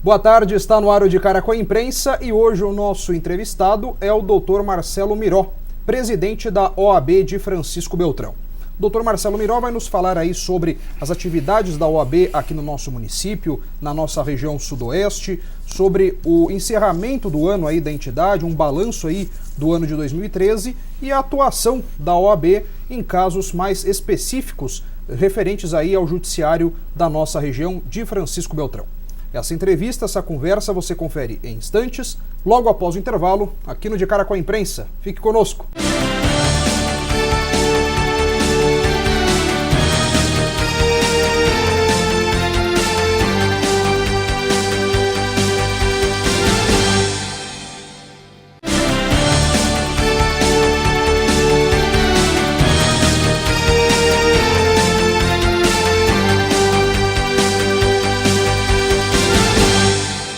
Boa tarde, está no ar o De Cara com a Imprensa e hoje o nosso entrevistado é o Dr. Marcelo Miró, presidente da OAB de Francisco Beltrão. O Dr. Marcelo Miró vai nos falar aí sobre as atividades da OAB aqui no nosso município, na nossa região sudoeste, sobre o encerramento do ano aí da entidade, um balanço aí do ano de 2013 e a atuação da OAB em casos mais específicos referentes aí ao judiciário da nossa região de Francisco Beltrão. Essa entrevista, essa conversa você confere em instantes, logo após o intervalo, aqui no De Cara com a Imprensa. Fique conosco.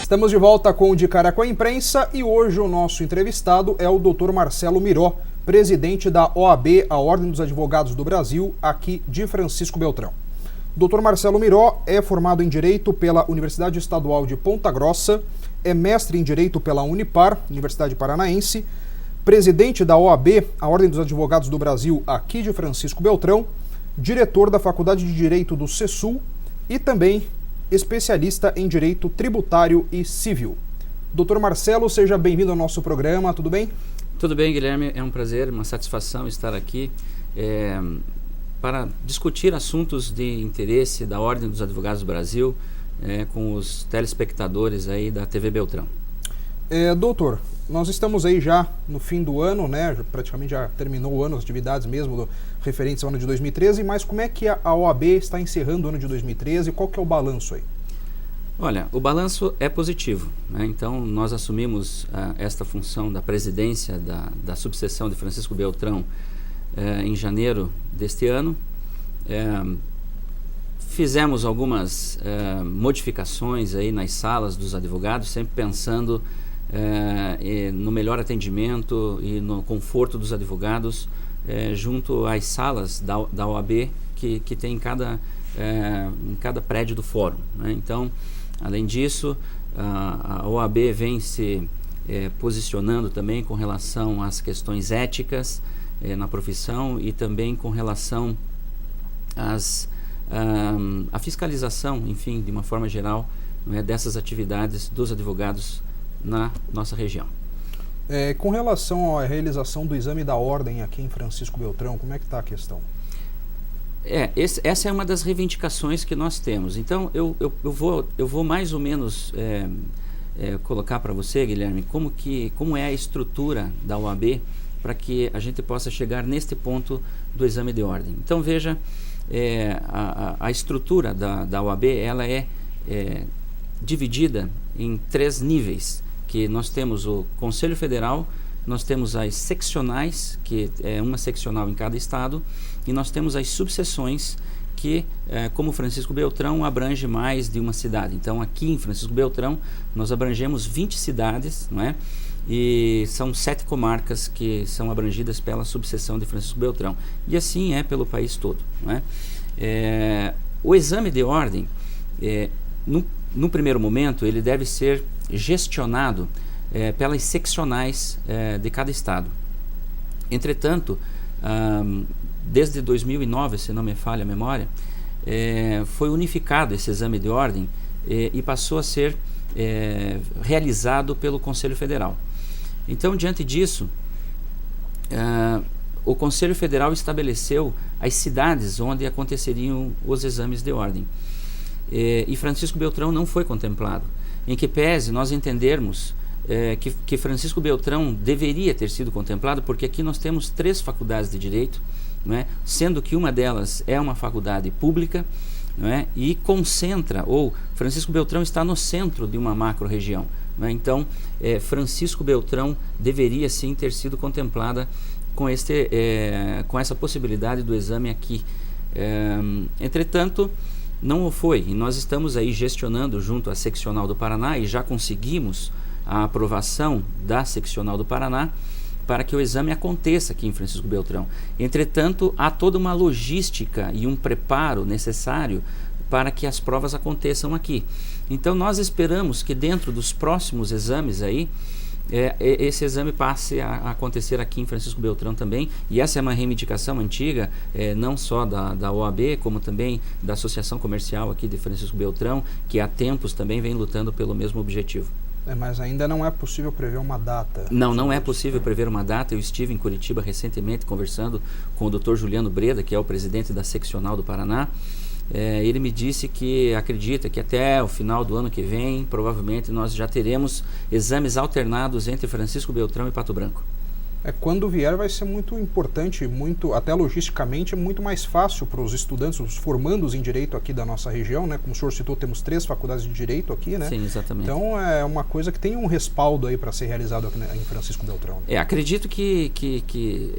Estamos de volta com o De Cara com a Imprensa e hoje o nosso entrevistado é o Dr. Marcelo Miró, presidente da OAB, a Ordem dos Advogados do Brasil, aqui de Francisco Beltrão. O Dr. Marcelo Miró é formado em Direito pela Universidade Estadual de Ponta Grossa, é mestre em Direito pela Unipar, Universidade Paranaense, presidente da OAB, a Ordem dos Advogados do Brasil, aqui de Francisco Beltrão, diretor da Faculdade de Direito do CESUL e também especialista em Direito Tributário e Civil. Dr. Marcelo, seja bem-vindo ao nosso programa, tudo bem? Tudo bem, Guilherme, é um prazer, uma satisfação estar aqui para discutir assuntos de interesse da Ordem dos Advogados do Brasil com os telespectadores aí da TV Beltrão. Doutor, nós estamos aí já no fim do ano, né? Praticamente já terminou o ano, as atividades mesmo referentes ao ano de 2013, mas como é que a OAB está encerrando o ano de 2013 e qual que é o balanço aí? Olha, o balanço é positivo, né? Então nós assumimos esta função da presidência da subseção de Francisco Beltrão em janeiro deste ano. Fizemos algumas modificações aí nas salas dos advogados, sempre pensando no melhor atendimento e no conforto dos advogados junto às salas da OAB que tem em cada prédio do fórum, né? Então, além disso, a OAB vem se posicionando também com relação às questões éticas na profissão e também com relação à fiscalização, enfim, de uma forma geral, né, dessas atividades dos advogados na nossa região. Com relação à realização do exame da ordem aqui em Francisco Beltrão, como é que está a questão? Essa é uma das reivindicações que nós temos. Então, eu vou mais ou menos colocar para você, Guilherme, como é a estrutura da OAB para que a gente possa chegar neste ponto do exame de ordem. Então, veja, a estrutura da OAB ela é dividida em 3 níveis, que nós temos o Conselho Federal, nós temos as seccionais, que é uma seccional em cada estado, e nós temos as subseções, que, como Francisco Beltrão, abrange mais de uma cidade. Então, aqui em Francisco Beltrão, nós abrangemos 20 cidades, não é? E são 7 comarcas que são abrangidas pela subseção de Francisco Beltrão. E assim é pelo país todo, não é? O exame de ordem, no primeiro momento, ele deve ser gestionado pelas seccionais de cada estado. Entretanto, desde 2009, se não me falha a memória, foi unificado esse exame de ordem e passou a ser realizado pelo Conselho Federal. Então, diante disso, o Conselho Federal estabeleceu as cidades onde aconteceriam os exames de ordem. E Francisco Beltrão não foi contemplado, em que pese nós entendermos que Francisco Beltrão deveria ter sido contemplado, porque aqui nós temos 3 faculdades de Direito, não é? Sendo que uma delas é uma faculdade pública, não é? E concentra, ou Francisco Beltrão está no centro de uma macro-região, não é? Então, Francisco Beltrão deveria sim ter sido contemplada com essa possibilidade do exame aqui. Entretanto, não o foi, e nós estamos aí gestionando junto à Seccional do Paraná e já conseguimos a aprovação da Seccional do Paraná para que o exame aconteça aqui em Francisco Beltrão. Entretanto, há toda uma logística e um preparo necessário para que as provas aconteçam aqui. Então nós esperamos que dentro dos próximos exames aí, esse exame passe a acontecer aqui em Francisco Beltrão também, e essa é uma reivindicação antiga, não só da OAB, como também da Associação Comercial aqui de Francisco Beltrão, que há tempos também vem lutando pelo mesmo objetivo. Mas ainda não é possível prever uma data. Não é possível prever uma data. Eu estive em Curitiba recentemente conversando com o Dr. Juliano Breda, que é o presidente da Seccional do Paraná. Ele me disse que acredita que até o final do ano que vem, provavelmente, nós já teremos exames alternados entre Francisco Beltrão e Pato Branco. Quando vier vai ser muito importante, até logisticamente, muito mais fácil para os estudantes, os formandos em Direito aqui da nossa região, né? Como o senhor citou, temos 3 faculdades de Direito aqui, né? Sim, exatamente. Então é uma coisa que tem um respaldo aí para ser realizado aqui em Francisco Beltrão. Acredito que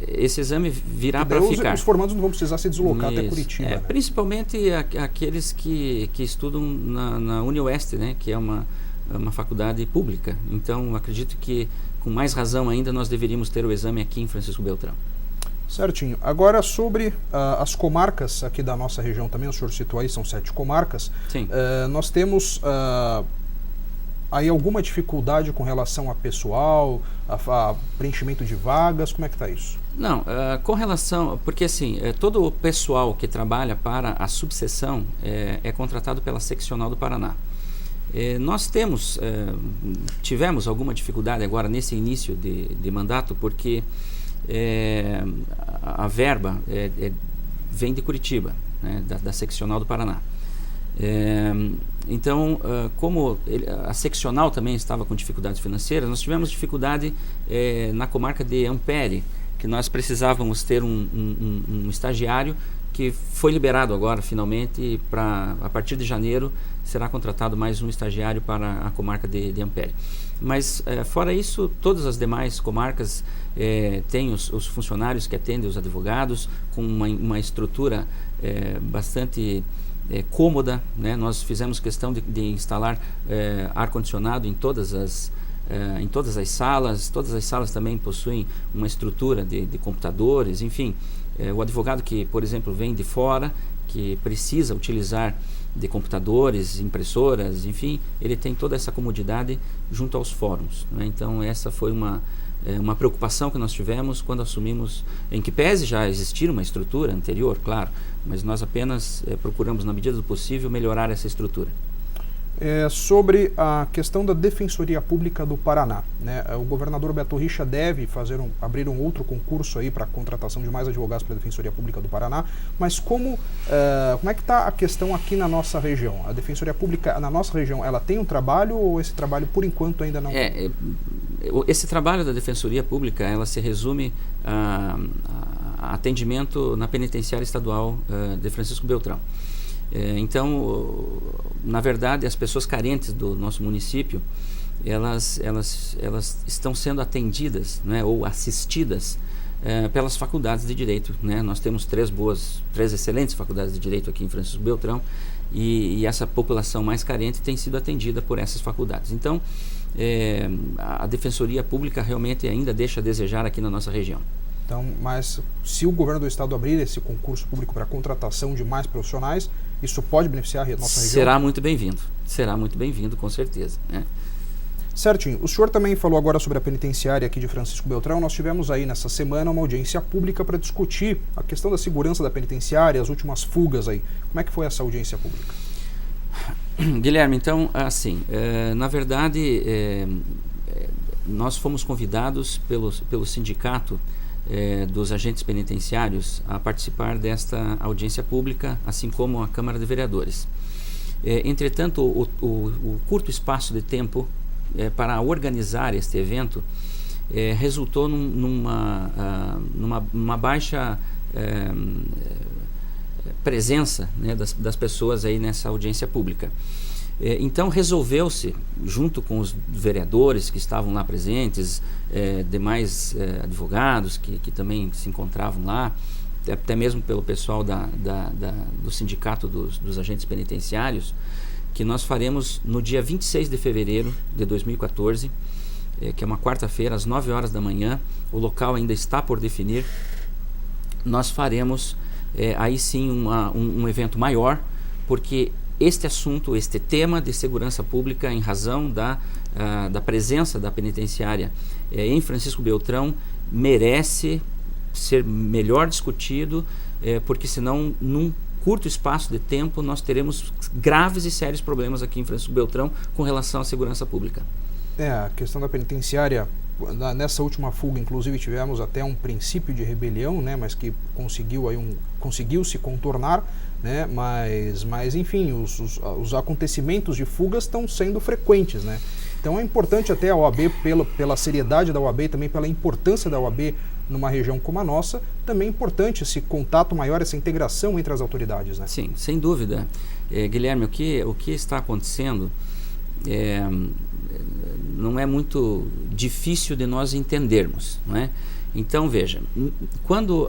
esse exame virá para ficar. Os formandos não vão precisar se deslocar até Curitiba. Né? Principalmente aqueles que estudam na UniOeste, né? Que é uma faculdade pública. Então, acredito que, com mais razão ainda, nós deveríamos ter o exame aqui em Francisco Beltrão. Certinho. Agora, sobre as comarcas aqui da nossa região também, o senhor citou aí, são 7 comarcas. Sim. Nós temos aí alguma dificuldade com relação a pessoal, a preenchimento de vagas, como é que está isso? Não, com relação, porque assim, todo o pessoal que trabalha para a subseção é contratado pela Seccional do Paraná. Nós tivemos alguma dificuldade agora nesse início de mandato, porque a verba vem de Curitiba, né, da Seccional do Paraná. Então, como a Seccional também estava com dificuldades financeiras, nós tivemos dificuldade na comarca de Ampere, que nós precisávamos ter um estagiário que foi liberado agora, finalmente, a partir de janeiro, será contratado mais um estagiário para a comarca de Ampere. Mas, fora isso, todas as demais comarcas têm os funcionários que atendem os advogados, com uma estrutura bastante cômoda, né? Nós fizemos questão de instalar ar-condicionado em todas as salas. Todas as salas também possuem uma estrutura de computadores, enfim. O advogado que, por exemplo, vem de fora, que precisa utilizar de computadores, impressoras, enfim, ele tem toda essa comodidade junto aos fóruns, né? Então, essa foi uma preocupação que nós tivemos quando assumimos, em que pese já existir uma estrutura anterior, claro, mas nós apenas procuramos, na medida do possível, melhorar essa estrutura. Sobre a questão da Defensoria Pública do Paraná, né? O governador Beto Richa deve abrir um outro concurso aí para a contratação de mais advogados para a Defensoria Pública do Paraná, mas como é que está a questão aqui na nossa região? A Defensoria Pública na nossa região, ela tem um trabalho ou esse trabalho por enquanto ainda não? Esse trabalho da Defensoria Pública, ela se resume a atendimento na Penitenciária Estadual de Francisco Beltrão. Então, na verdade, as pessoas carentes do nosso município, elas estão sendo atendidas, né, ou assistidas pelas faculdades de Direito, né? Nós temos 3 excelentes faculdades de Direito aqui em Francisco Beltrão, e essa população mais carente tem sido atendida por essas faculdades. Então, a Defensoria Pública realmente ainda deixa a desejar aqui na nossa região. Então, mas se o governo do estado abrir esse concurso público para contratação de mais profissionais, isso pode beneficiar a nossa região? Será muito bem-vindo, com certeza, né? Certinho. O senhor também falou agora sobre a penitenciária aqui de Francisco Beltrão. Nós tivemos aí nessa semana uma audiência pública para discutir a questão da segurança da penitenciária, as últimas fugas aí. Como é que foi essa audiência pública? Guilherme, então, assim, na verdade, nós fomos convidados pelo sindicato dos agentes penitenciários a participar desta audiência pública, assim como a Câmara de Vereadores. Entretanto, o curto espaço de tempo para organizar este evento resultou numa baixa presença, né, das pessoas aí nessa audiência pública. Então resolveu-se, junto com os vereadores que estavam lá presentes, demais advogados que também se encontravam lá, até mesmo pelo pessoal do sindicato dos agentes penitenciários, que nós faremos no dia 26 de fevereiro de 2014, que é uma quarta-feira, às 9 horas da manhã, o local ainda está por definir. Nós faremos aí sim um evento maior, porque este assunto, este tema de segurança pública, em razão da presença da penitenciária em Francisco Beltrão, merece ser melhor discutido, porque senão, num curto espaço de tempo, nós teremos graves e sérios problemas aqui em Francisco Beltrão com relação à segurança pública. A questão da penitenciária, nessa última fuga, inclusive, tivemos até um princípio de rebelião, né, mas que conseguiu se contornar, né, mas enfim, os acontecimentos de fugas estão sendo frequentes, né? Então é importante até a OAB, pela seriedade da OAB, também pela importância da OAB numa região como a nossa, também é importante esse contato maior, essa integração entre as autoridades, né? Sim, sem dúvida. Guilherme, o que está acontecendo não é muito difícil de nós entendermos, não é? Então, veja, quando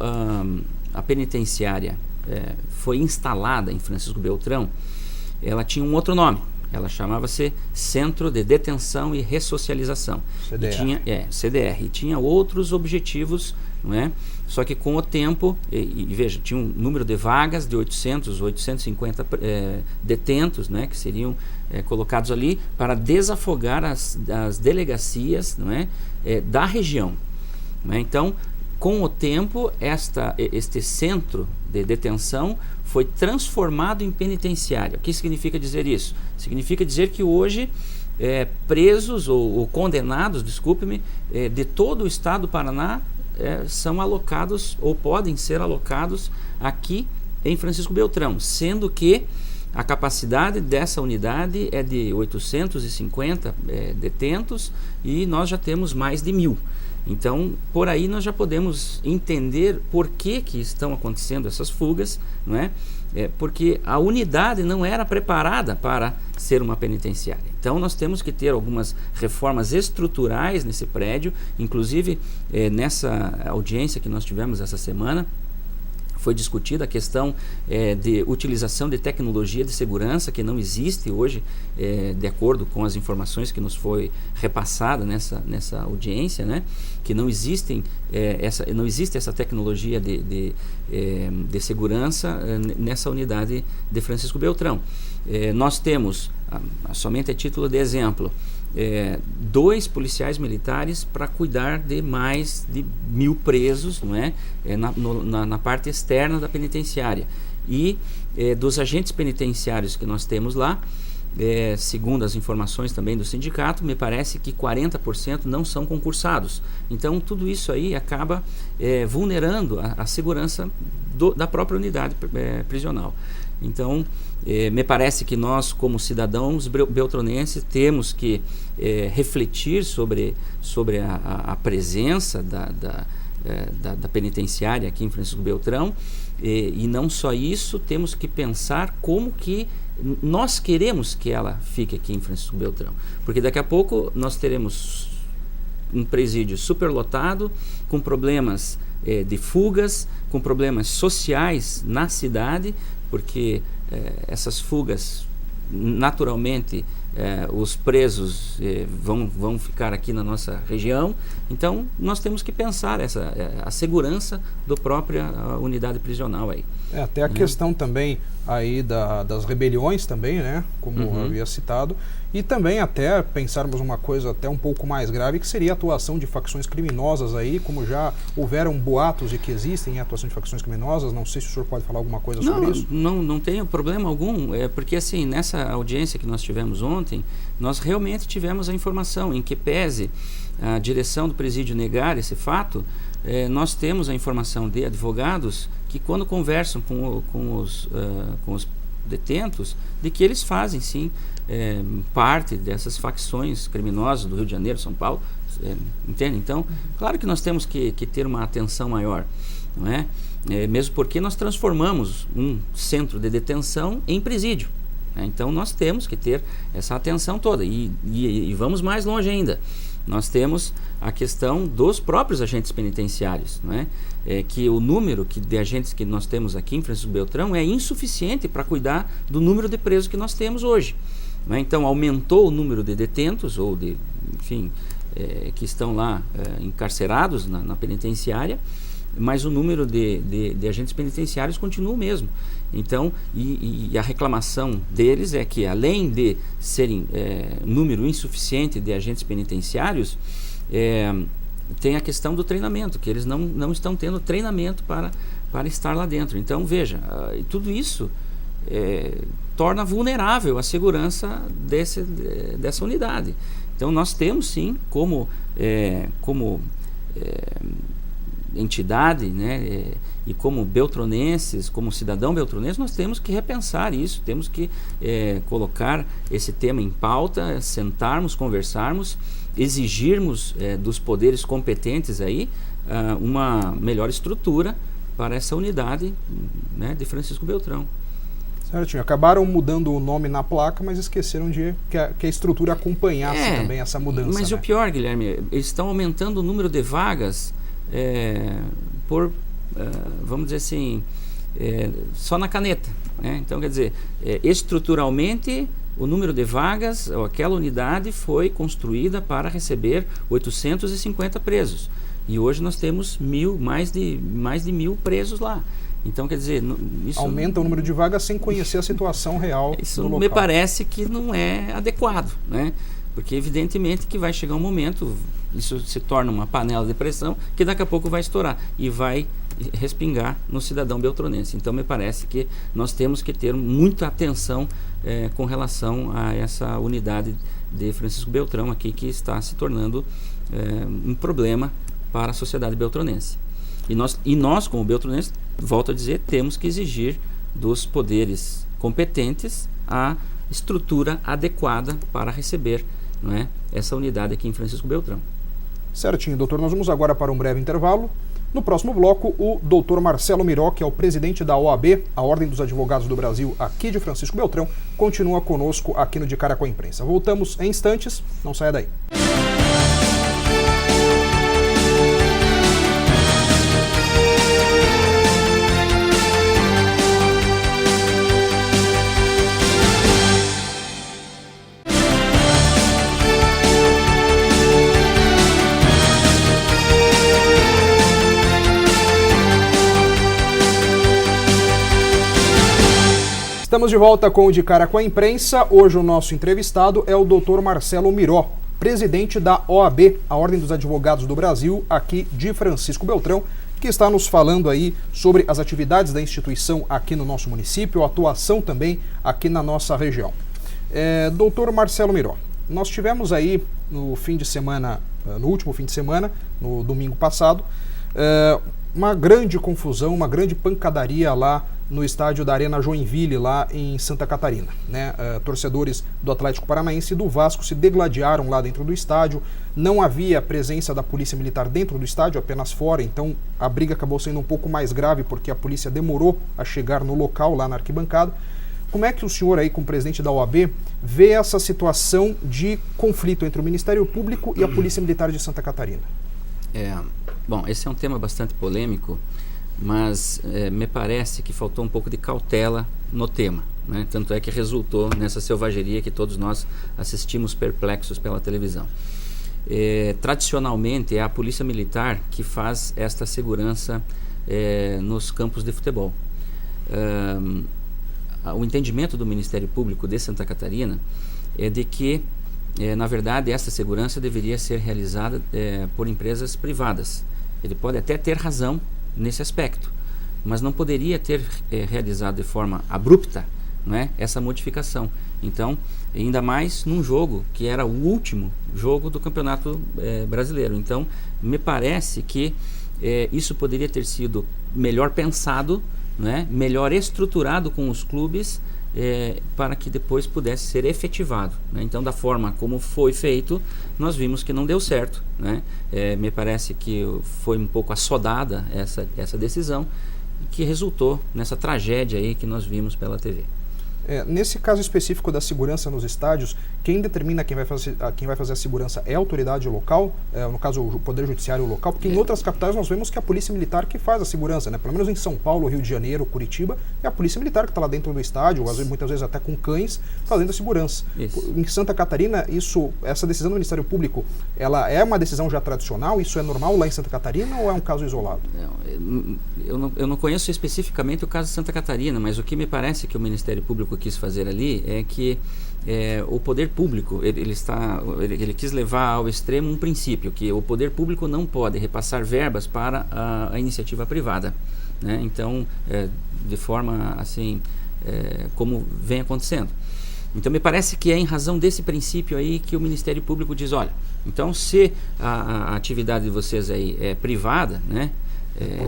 a penitenciária foi instalada em Francisco Beltrão, ela tinha um outro nome. Ela chamava-se Centro de Detenção e Ressocialização. CDR. CDR. E tinha outros objetivos, não é? Só que com o tempo, veja, tinha um número de vagas de 850 detentos, né, que seriam colocados ali para desafogar as delegacias, não é, da região. Não é? Então, com o tempo, este centro de detenção foi transformado em penitenciária. O que significa dizer isso? Significa dizer que hoje presos ou condenados, desculpe-me, de todo o estado do Paraná são alocados ou podem ser alocados aqui em Francisco Beltrão, sendo que a capacidade dessa unidade é de 850 detentos e nós já temos mais de 1.000. Então, por aí nós já podemos entender por que estão acontecendo essas fugas, não é? Porque a unidade não era preparada para ser uma penitenciária. Então, nós temos que ter algumas reformas estruturais nesse prédio, inclusive nessa audiência que nós tivemos essa semana, foi discutida a questão de utilização de tecnologia de segurança que não existe hoje, de acordo com as informações que nos foi repassada nessa audiência, né? Que não existe essa tecnologia de segurança nessa unidade de Francisco Beltrão. Nós temos, somente a título de exemplo, 2 policiais militares para cuidar de mais de 1.000 presos, não é? Na parte externa da penitenciária. E dos agentes penitenciários que nós temos lá, segundo as informações também do sindicato, me parece que 40% não são concursados. Então, tudo isso aí acaba vulnerando a segurança da própria unidade prisional. Então, me parece que nós, como cidadãos beltronenses, temos que refletir sobre a presença da penitenciária aqui em Francisco Beltrão, e não só isso, temos que pensar como que nós queremos que ela fique aqui em Francisco Beltrão, porque daqui a pouco nós teremos um presídio superlotado, com problemas de fugas, com problemas sociais na cidade, porque essas fugas, naturalmente, os presos vão ficar aqui na nossa região. Então, nós temos que pensar a segurança da própria unidade prisional aí. Até a questão também aí das rebeliões também, né, como eu havia citado, e também até pensarmos uma coisa até um pouco mais grave, que seria a atuação de facções criminosas aí, como já houveram boatos de que existem atuação de facções criminosas. Não sei se o senhor pode falar alguma coisa sobre isso. Não tenho problema algum, porque assim, nessa audiência que nós tivemos ontem, nós realmente tivemos a informação, em que pese a direção do presídio negar esse fato, nós temos a informação de advogados que, quando conversam com os detentos, de que eles fazem sim parte dessas facções criminosas do Rio de Janeiro, São Paulo, entende? Então, claro que nós temos que ter uma atenção maior, não é? Mesmo porque nós transformamos um centro de detenção em presídio. Então, nós temos que ter essa atenção toda. E vamos mais longe ainda. Nós temos a questão dos próprios agentes penitenciários, não é? Que o número de agentes que nós temos aqui em Francisco Beltrão é insuficiente para cuidar do número de presos que nós temos hoje. Não é? Então, aumentou o número de detentos, ou que estão lá encarcerados na penitenciária, mas o número de agentes penitenciários continua o mesmo. Então, e a reclamação deles é que, além de serem número insuficiente de agentes penitenciários, tem a questão do treinamento, que eles não estão tendo treinamento para estar lá dentro. Então, veja, tudo isso torna vulnerável a segurança dessa unidade. Então, nós temos sim, como entidade, né, e como beltronenses, como cidadão beltronense, nós temos que repensar isso, temos que colocar esse tema em pauta, sentarmos, conversarmos, exigirmos dos poderes competentes aí uma melhor estrutura para essa unidade, né, de Francisco Beltrão. Certinho. Acabaram mudando o nome na placa, mas esqueceram de que a estrutura acompanhasse também essa mudança. Mas né? o pior, Guilherme, eles estão aumentando o número de vagas vamos dizer assim, só na caneta. Né? Então, quer dizer, estruturalmente, o número de vagas, ou aquela unidade foi construída para receber 850 presos. E hoje nós temos mais de 1.000 presos lá. Então, quer dizer, isso aumenta o número de vagas sem conhecer a situação real isso do local. Me parece que não é adequado, né? Porque evidentemente que vai chegar um momento, isso se torna uma panela de pressão, que daqui a pouco vai estourar e vai respingar no cidadão beltronense. Então, me parece que nós temos que ter muita atenção com relação a essa unidade de Francisco Beltrão aqui, que está se tornando um problema para a sociedade beltronense. E nós, como beltronenses, volto a dizer, temos que exigir dos poderes competentes a estrutura adequada para receber, não é, essa unidade aqui em Francisco Beltrão. Certinho, doutor. Nós vamos agora para um breve intervalo. No próximo bloco, o doutor Marcelo Miró, que é o presidente da OAB, a Ordem dos Advogados do Brasil, aqui de Francisco Beltrão, continua conosco aqui no De Cara com a Imprensa. Voltamos em instantes, não saia daí. Estamos de volta com o De Cara com a Imprensa. Hoje o nosso entrevistado é o Dr. Marcelo Miró, presidente da OAB, a Ordem dos Advogados do Brasil, aqui de Francisco Beltrão, que está nos falando aí sobre as atividades da instituição aqui no nosso município, a atuação também aqui na nossa região. Dr. Marcelo Miró, nós tivemos aí no último fim de semana, no domingo passado, uma grande confusão, uma grande pancadaria lá no estádio da Arena Joinville, lá em Santa Catarina. Né? Torcedores do Atlético Paranaense e do Vasco se degladiaram lá dentro do estádio. Não havia presença da polícia militar dentro do estádio, apenas fora, então a briga acabou sendo um pouco mais grave porque a polícia demorou a chegar no local, lá na arquibancada. Como é que o senhor aí, como presidente da OAB, vê essa situação de conflito entre o Ministério Público e a Polícia Militar de Santa Catarina? Bom, esse é um tema bastante polêmico, mas me parece que faltou um pouco de cautela no tema, né? Tanto é que resultou nessa selvageria que todos nós assistimos perplexos pela televisão. Tradicionalmente é a Polícia Militar que faz esta segurança nos campos de futebol. O entendimento do Ministério Público de Santa Catarina é de que, na verdade, essa segurança deveria ser realizada por empresas privadas. Ele pode até ter razão nesse aspecto, mas não poderia ter realizado de forma abrupta, não é, essa modificação. Então, ainda mais num jogo que era o último jogo do Campeonato Brasileiro. Então, me parece que isso poderia ter sido melhor pensado, não é, melhor estruturado com os clubes, para que depois pudesse ser efetivado, né? Então, da forma como foi feito, nós vimos que não deu certo, né? Me parece que foi um pouco assodada essa decisão, que resultou nessa tragédia aí que nós vimos pela TV. Nesse caso específico da segurança nos estádios, quem determina quem vai fazer a segurança é a autoridade local, no caso o Poder Judiciário local, porque em outras capitais nós vemos que é a Polícia Militar que faz a segurança, né? Pelo menos em São Paulo, Rio de Janeiro, Curitiba, é a Polícia Militar que está lá dentro do estádio, muitas vezes até com cães, fazendo a segurança. Isso. Em Santa Catarina, essa decisão do Ministério Público, ela é uma decisão já tradicional? Isso é normal lá em Santa Catarina ou é um caso isolado? Eu não conheço especificamente o caso de Santa Catarina, mas o que me parece que o Ministério Público quis fazer ali é que o poder público, ele quis levar ao extremo um princípio, que o poder público não pode repassar verbas para a iniciativa privada, né? Então, de forma assim, como vem acontecendo. Então, me parece que é em razão desse princípio aí que o Ministério Público diz, olha, então se a atividade de vocês aí é privada, né?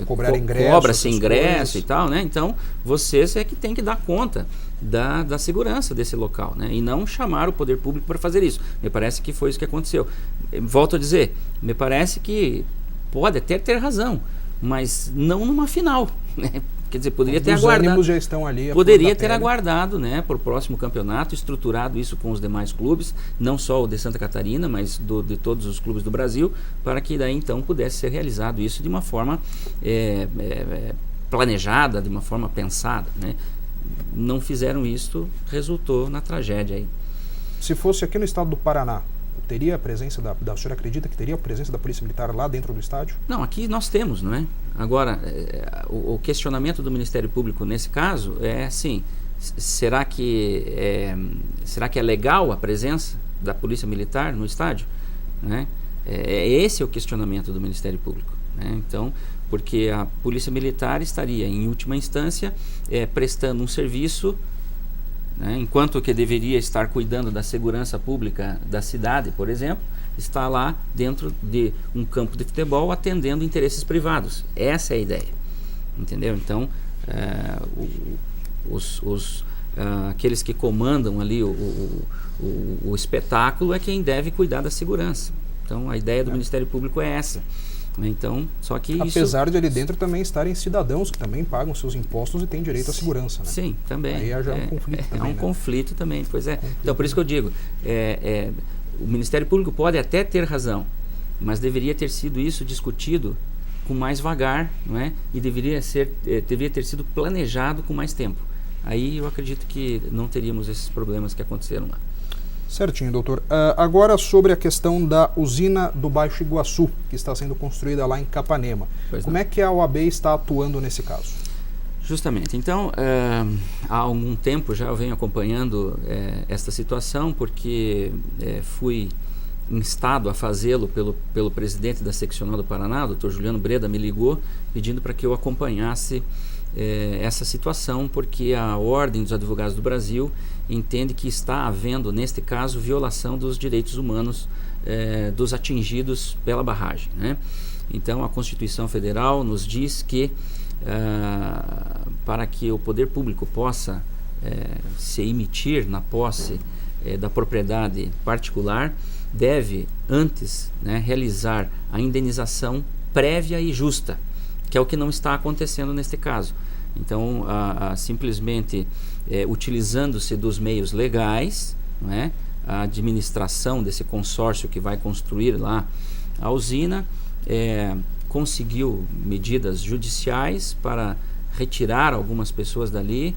Cobra-se ingresso e tal, né? Então vocês é que tem que dar conta da segurança desse local, né? E não chamar o poder público para fazer isso. Me parece que foi isso que aconteceu. Volto a dizer, me parece que pode até ter razão, mas não numa final, né? Quer dizer, poderia ter aguardado. Já estão ali, poderia ter aguardado, né, para o próximo campeonato, estruturado isso com os demais clubes, não só o de Santa Catarina, mas de todos os clubes do Brasil, para que daí então pudesse ser realizado isso de uma forma planejada, de uma forma pensada, né? Não fizeram isso, resultou na tragédia aí. Se fosse aqui no estado do Paraná, teria a presença o senhor acredita que teria a presença da Polícia Militar lá dentro do estádio? Não, aqui nós temos, não é? Agora, o questionamento do Ministério Público nesse caso é assim, será que é legal a presença da Polícia Militar no estádio? Né? Esse é o questionamento do Ministério Público, né? Então, porque a Polícia Militar estaria, em última instância, prestando um serviço, né, enquanto que deveria estar cuidando da segurança pública da cidade, por exemplo, está lá dentro de um campo de futebol atendendo interesses privados. Essa é a ideia, entendeu? Então, aqueles que comandam ali o espetáculo é quem deve cuidar da segurança. Então, a ideia do Ministério Público é essa. Então, só que apesar de ali dentro também estarem cidadãos que também pagam seus impostos e têm direito à segurança, né? Sim, também. Aí já é um conflito também. É um conflito também, pois é. Então, por isso que eu digo, o Ministério Público pode até ter razão, mas deveria ter sido isso discutido com mais vagar, não é? E deveria ter sido planejado com mais tempo. Aí eu acredito que não teríamos esses problemas que aconteceram lá. Certinho, doutor. Agora sobre a questão da usina do Baixo Iguaçu, que está sendo construída lá em Capanema. Como é que a OAB está atuando nesse caso? Justamente. Então, há algum tempo já eu venho acompanhando esta situação, porque fui instado a fazê-lo pelo presidente da Seccional do Paraná, o Dr. Juliano Breda, me ligou pedindo para que eu acompanhasse essa situação, porque a Ordem dos Advogados do Brasil entende que está havendo, neste caso, violação dos direitos humanos dos atingidos pela barragem, né? Então, a Constituição Federal nos diz que para que o poder público possa se emitir na posse da propriedade particular, deve antes, né, realizar a indenização prévia e justa, que é o que não está acontecendo neste caso. Então, simplesmente utilizando-se dos meios legais, não é? A administração desse consórcio que vai construir lá a usina conseguiu medidas judiciais para retirar algumas pessoas dali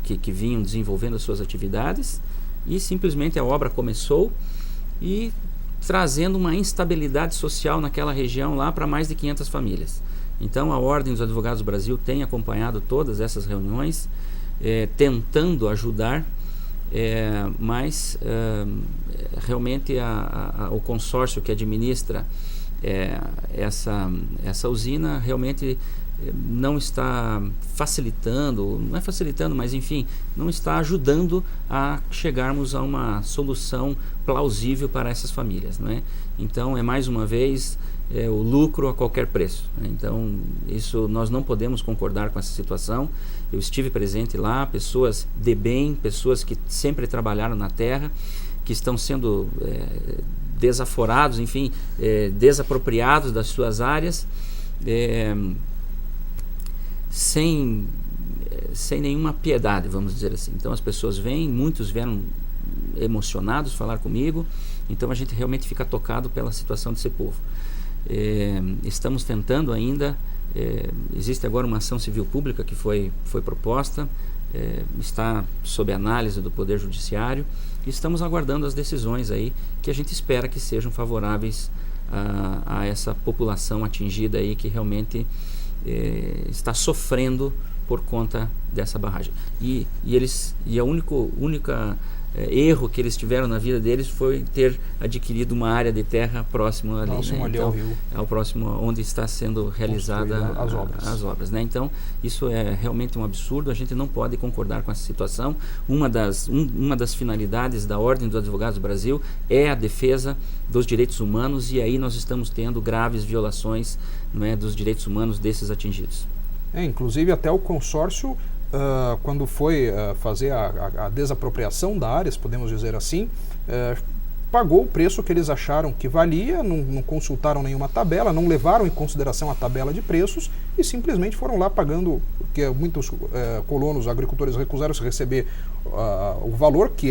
que vinham desenvolvendo as suas atividades, e simplesmente a obra começou e trazendo uma instabilidade social naquela região lá para mais de 500 famílias. Então, a Ordem dos Advogados do Brasil tem acompanhado todas essas reuniões, tentando ajudar, mas realmente o consórcio que administra essa usina realmente não está facilitando, não é facilitando, mas enfim, não está ajudando a chegarmos a uma solução plausível para essas famílias, não é? Então, mais uma vez, o lucro a qualquer preço, né? Então, isso nós não podemos concordar com essa situação. Eu estive presente lá, pessoas de bem, pessoas que sempre trabalharam na terra, que estão sendo desaforados, enfim, desapropriados das suas áreas, sem sem nenhuma piedade, vamos dizer assim. Então as pessoas vêm, muitos vieram emocionados falar comigo, então a gente realmente fica tocado pela situação desse povo. Estamos tentando ainda, existe agora uma ação civil pública que foi proposta, está sob análise do Poder Judiciário, e estamos aguardando as decisões aí que a gente espera que sejam favoráveis a essa população atingida aí que realmente está sofrendo por conta dessa barragem. E a única erro que eles tiveram na vida deles foi ter adquirido uma área de terra próximo ali, próximo ali ao rio. Ao próximo onde está sendo realizada as obras, né? Então isso é realmente um absurdo, a gente não pode concordar com essa situação. Uma das finalidades da Ordem dos Advogados do Brasil é a defesa dos direitos humanos, e aí nós estamos tendo graves violações, não é, dos direitos humanos desses atingidos. Inclusive até o consórcio, quando foi fazer a desapropriação da área, se podemos dizer assim, pagou o preço que eles acharam que valia, não consultaram nenhuma tabela, não levaram em consideração a tabela de preços e simplesmente foram lá pagando, porque muitos colonos, agricultores recusaram-se receber o valor, que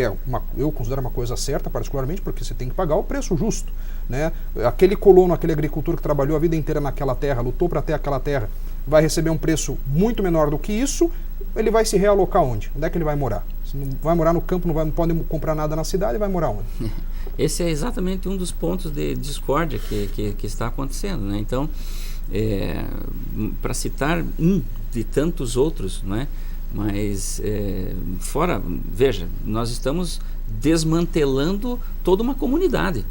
eu considero uma coisa certa, particularmente, porque você tem que pagar o preço justo, né? Aquele colono, aquele agricultor que trabalhou a vida inteira naquela terra, lutou para ter aquela terra, vai receber um preço muito menor do que isso. Ele vai se realocar onde? Onde é que ele vai morar? Se não vai morar no campo, não pode comprar nada na cidade, vai morar onde? Esse é exatamente um dos pontos de discórdia que está acontecendo, né? Então, para citar um de tantos outros, né? Mas veja, nós estamos desmantelando toda uma comunidade.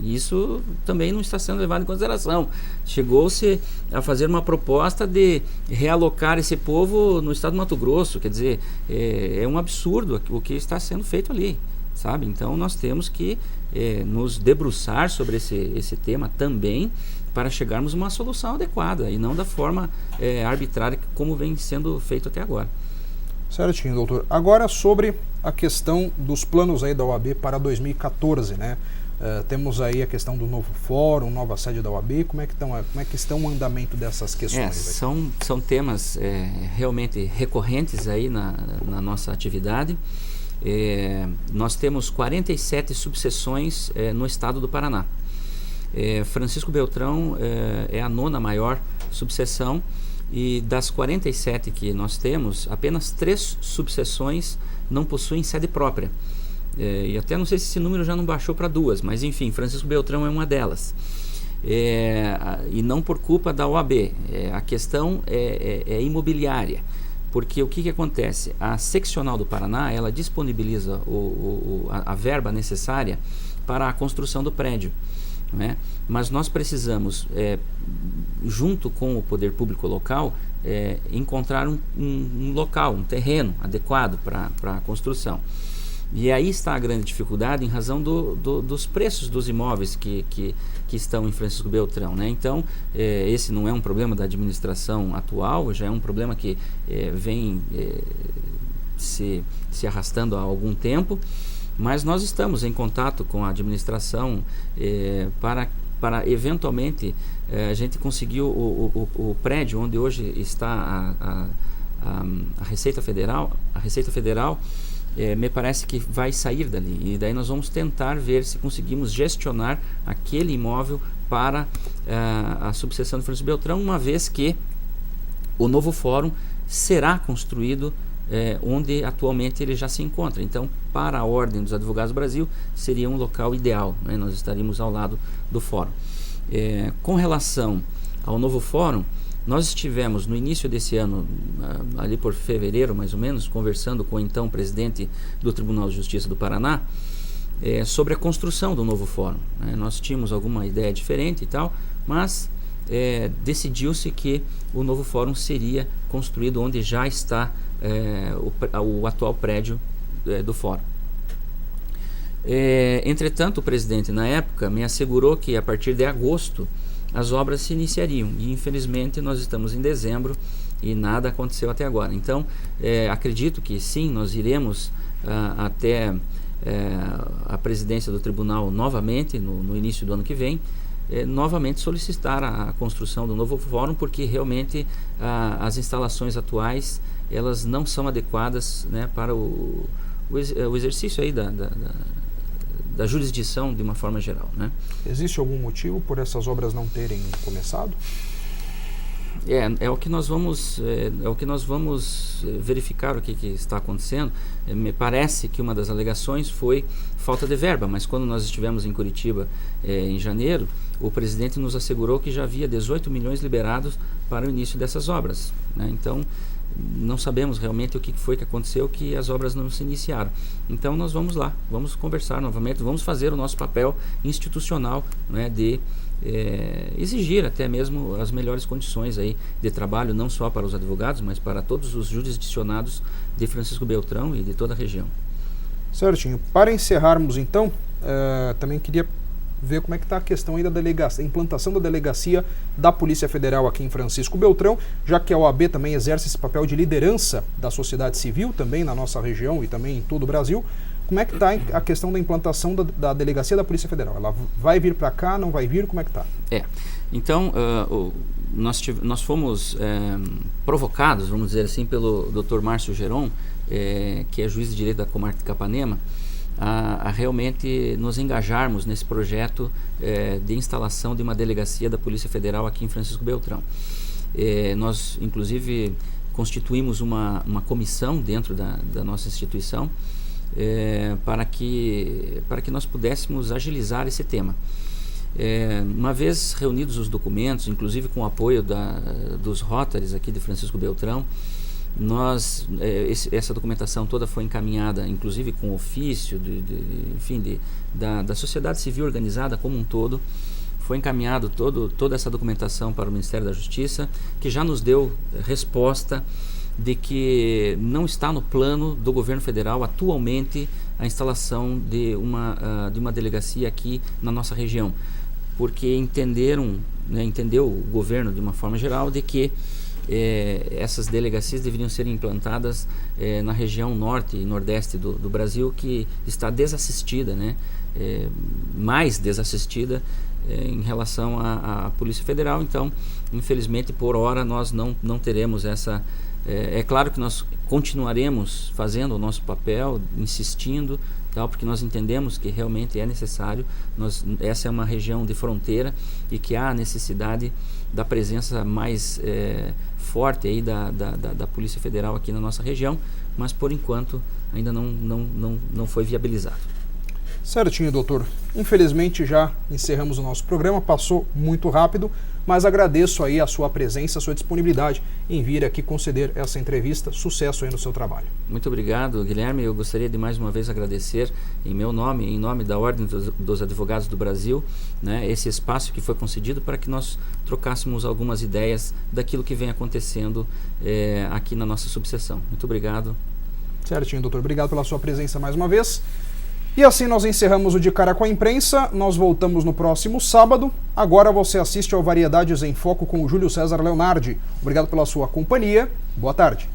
Isso também não está sendo levado em consideração. Chegou-se a fazer uma proposta de realocar esse povo no estado do Mato Grosso, quer dizer, é um absurdo o que está sendo feito ali, sabe? Então nós temos que nos debruçar sobre esse tema também, para chegarmos a uma solução adequada e não da forma arbitrária como vem sendo feito até agora. Certinho, doutor. Agora sobre a questão dos planos aí da OAB para 2014, né? Temos aí a questão do novo fórum, nova sede da OAB. Como é que estão o andamento dessas questões? São temas realmente recorrentes aí na nossa atividade. Nós temos 47 subseções no estado do Paraná. Francisco Beltrão é a 9ª maior subseção, e das 47 que nós temos, apenas 3 subseções não possuem sede própria. E até não sei se esse número já não baixou para 2, mas enfim, Francisco Beltrão é uma delas. E não por culpa da OAB, a questão é imobiliária, porque o que acontece? A seccional do Paraná, ela disponibiliza a verba necessária para a construção do prédio, né? Mas nós precisamos, junto com o poder público local, encontrar um local, um terreno adequado para a construção. E aí está a grande dificuldade em razão dos preços dos imóveis que estão em Francisco Beltrão, né? Então, esse não é um problema da administração atual, já é um problema que vem se arrastando há algum tempo, mas nós estamos em contato com a administração para eventualmente a gente conseguir o prédio onde hoje está a Receita Federal. A Receita Federal me parece que vai sair dali, e daí nós vamos tentar ver se conseguimos gestionar aquele imóvel para a subseção de Francisco Beltrão, uma vez que o novo fórum será construído onde atualmente ele já se encontra. Então, para a Ordem dos Advogados do Brasil, seria um local ideal, né? Nós estaríamos ao lado do fórum. Com relação ao novo fórum, nós estivemos no início desse ano, ali por fevereiro mais ou menos, conversando com o então presidente do Tribunal de Justiça do Paraná sobre a construção do novo fórum, né? Nós tínhamos alguma ideia diferente e tal, mas decidiu-se que o novo fórum seria construído onde já está o atual prédio do fórum. Entretanto, o presidente na época me assegurou que a partir de agosto as obras se iniciariam, e infelizmente nós estamos em dezembro e nada aconteceu até agora. Então, acredito que sim, nós iremos até a presidência do tribunal novamente, no início do ano que vem, novamente solicitar a construção do novo fórum, porque realmente as instalações atuais elas não são adequadas, né, para o exercício aí da jurisdição de uma forma geral, né? Existe algum motivo por essas obras não terem começado? É o que nós vamos verificar o que está acontecendo. Me parece que uma das alegações foi falta de verba, mas quando nós estivemos em Curitiba em janeiro, o presidente nos assegurou que já havia 18 milhões liberados para o início dessas obras, né? Então não sabemos realmente o que foi que aconteceu, que as obras não se iniciaram. Então nós vamos lá, vamos conversar novamente, vamos fazer o nosso papel institucional, né, de exigir até mesmo as melhores condições aí de trabalho, não só para os advogados, mas para todos os jurisdicionados de Francisco Beltrão e de toda a região. Certinho. Para encerrarmos então, também queria ver como é que está a questão aí da delegacia, a implantação da delegacia da Polícia Federal aqui em Francisco Beltrão, já que a OAB também exerce esse papel de liderança da sociedade civil também na nossa região e também em todo o Brasil. Como é que está a questão da implantação da delegacia da Polícia Federal? Ela vai vir para cá, não vai vir? Como é que está? Então, nós fomos provocados, vamos dizer assim, pelo Dr. Márcio Geron, que é juiz de direito da comarca de Capanema, a realmente nos engajarmos nesse projeto de instalação de uma delegacia da Polícia Federal aqui em Francisco Beltrão. Nós, inclusive, constituímos uma comissão dentro da nossa instituição para que nós pudéssemos agilizar esse tema. Uma vez reunidos os documentos, inclusive com o apoio dos Rotaries aqui de Francisco Beltrão, essa documentação toda foi encaminhada, inclusive com ofício, da sociedade civil organizada como um todo. Foi encaminhado toda essa documentação para o Ministério da Justiça, que já nos deu resposta de que não está no plano do governo federal atualmente a instalação de uma delegacia aqui na nossa região, porque entendeu o governo de uma forma geral de que essas delegacias deveriam ser implantadas na região norte e nordeste do Brasil, que está desassistida, né? Mais desassistida em relação à Polícia Federal. Então, infelizmente, por hora, nós não teremos essa... É claro que nós continuaremos fazendo o nosso papel, insistindo, porque nós entendemos que realmente é necessário. Essa é uma região de fronteira e que há a necessidade da presença mais forte aí da Polícia Federal aqui na nossa região, mas por enquanto ainda não foi viabilizado. Certinho, doutor. Infelizmente já encerramos o nosso programa, passou muito rápido, mas agradeço aí a sua presença, a sua disponibilidade em vir aqui conceder essa entrevista. Sucesso aí no seu trabalho. Muito obrigado, Guilherme. Eu gostaria de mais uma vez agradecer em meu nome, em nome da Ordem dos Advogados do Brasil, né, esse espaço que foi concedido para que nós trocássemos algumas ideias daquilo que vem acontecendo aqui na nossa subseção. Muito obrigado. Certinho, doutor. Obrigado pela sua presença mais uma vez. E assim nós encerramos o De Cara com a Imprensa. Nós voltamos no próximo sábado. Agora você assiste ao Variedades em Foco com o Júlio César Leonardi. Obrigado pela sua companhia. Boa tarde.